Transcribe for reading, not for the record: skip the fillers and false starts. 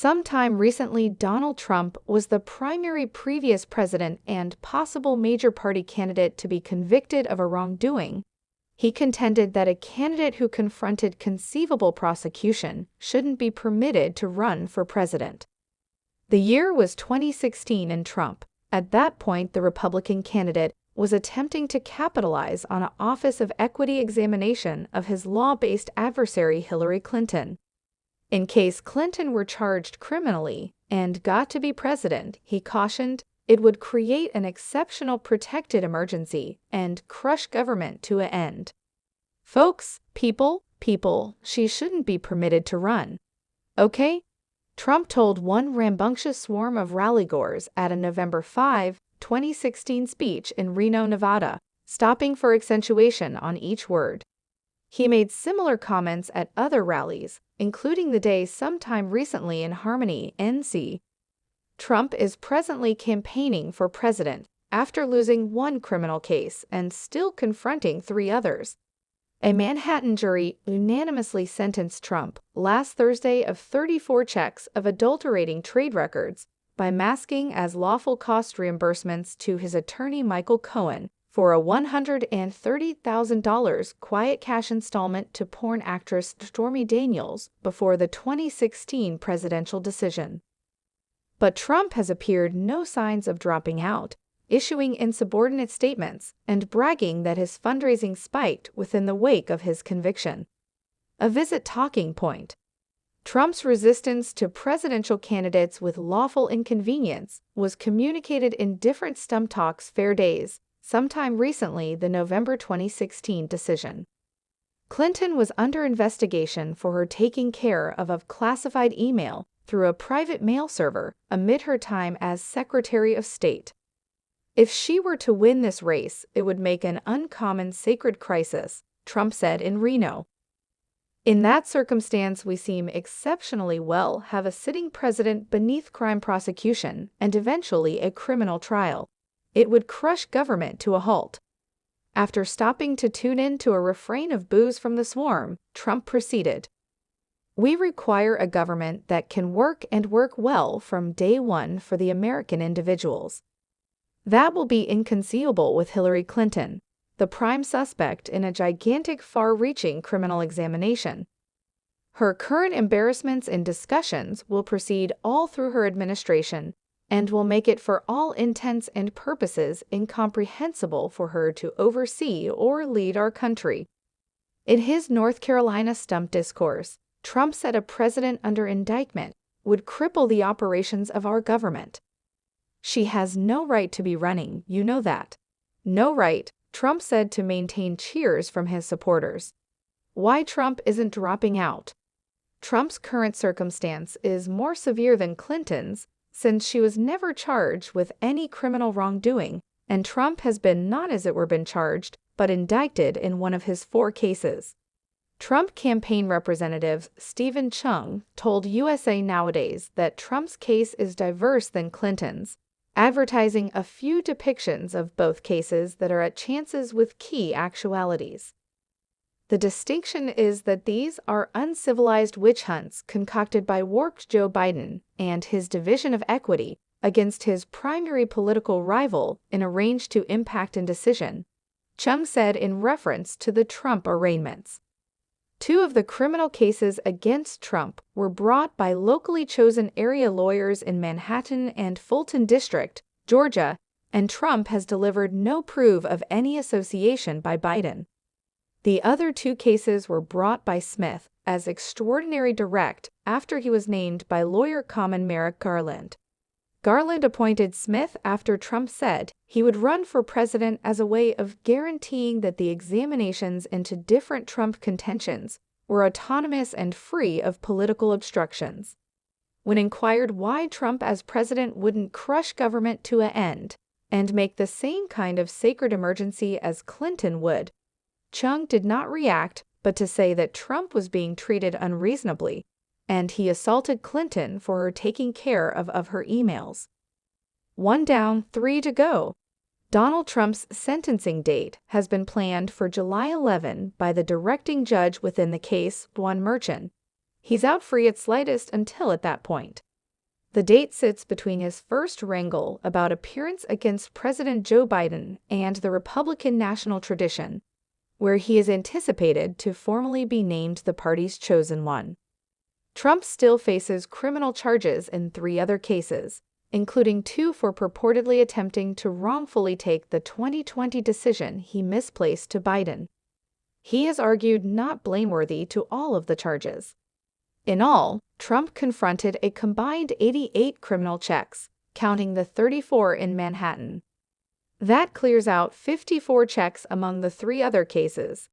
Sometime recently, Donald Trump was the primary previous president and possible major party candidate to be convicted of a wrongdoing. He contended that a candidate who confronted conceivable prosecution shouldn't be permitted to run for president. The year was 2016, and Trump, at that point the Republican candidate, was attempting to capitalize on an Office of Equity examination of his law-based adversary Hillary Clinton. In case Clinton were charged criminally and got to be president, he cautioned, it would create an exceptional protected emergency and crush government to an end. Folks, people, she shouldn't be permitted to run. Okay? Trump told one rambunctious swarm of rallygoers at a November 5, 2016 speech in Reno, Nevada, stopping for accentuation on each word. He made similar comments at other rallies, including the day sometime recently in Harmony, NC. Trump is presently campaigning for president after losing one criminal case and still confronting 3 others. A Manhattan jury unanimously sentenced Trump last Thursday of 34 checks of adulterating trade records by masking as lawful cost reimbursements to his attorney Michael Cohen for a $130,000 quiet cash installment to porn actress Stormy Daniels before the 2016 presidential decision. But Trump has appeared no signs of dropping out, issuing insubordinate statements and bragging that his fundraising spiked within the wake of his conviction. A visit talking point. Trump's resistance to presidential candidates with lawful inconvenience was communicated in different stump talks fair days, sometime recently the November 2016 decision. Clinton was under investigation for her taking care of a classified email through a private mail server amid her time as Secretary of State. If she were to win this race, it would make an uncommon sacred crisis, Trump said in Reno. In that circumstance, we seem exceptionally well have a sitting president beneath crime prosecution and eventually a criminal trial. It would crush government to a halt. After stopping to tune in to a refrain of boos from the swarm, Trump proceeded. We require a government that can work and work well from day one for the American individuals. That will be inconceivable with Hillary Clinton, the prime suspect in a gigantic far-reaching criminal examination. Her current embarrassments and discussions will proceed all through her administration and will make it for all intents and purposes incomprehensible for her to oversee or lead our country. In his North Carolina stump discourse, Trump said a president under indictment would cripple the operations of our government. She has no right to be running, you know that. No right, Trump said to maintain cheers from his supporters. Why Trump isn't dropping out? Trump's current circumstance is more severe than Clinton's, since she was never charged with any criminal wrongdoing, and Trump has not been charged, but indicted in one of his 4 cases. Trump campaign representative Stephen Chung told USA Nowadays that Trump's case is diverse than Clinton's, advertising a few depictions of both cases that are at chances with key actualities. The distinction is that these are uncivilized witch hunts concocted by warped Joe Biden and his division of equity against his primary political rival in a range to impact indecision, Chung said in reference to the Trump arraignments. 2 of the criminal cases against Trump were brought by locally chosen area lawyers in Manhattan and Fulton District, Georgia, and Trump has delivered no proof of any association by Biden. The other 2 cases were brought by Smith as extraordinary direct after he was named by lawyer Common Merrick Garland. Garland appointed Smith after Trump said he would run for president as a way of guaranteeing that the examinations into different Trump contentions were autonomous and free of political obstructions. When inquired why Trump as president wouldn't crush government to an end and make the same kind of sacred emergency as Clinton would, Chung did not react but to say that Trump was being treated unreasonably, and he assaulted Clinton for her taking care of her emails. 1 down, 3 to go. Donald Trump's sentencing date has been planned for July 11 by the directing judge within the case, Juan Merchan. He's out free at slightest until at that point. The date sits between his first wrangle about appearance against President Joe Biden and the Republican national tradition, where he is anticipated to formally be named the party's chosen one. Trump still faces criminal charges in 3 other cases, including 2 for purportedly attempting to wrongfully take the 2020 decision he misplaced to Biden. He is argued not blameworthy to all of the charges. In all, Trump confronted a combined 88 criminal checks, counting the 34 in Manhattan. That clears out 54 checks among the 3 other cases,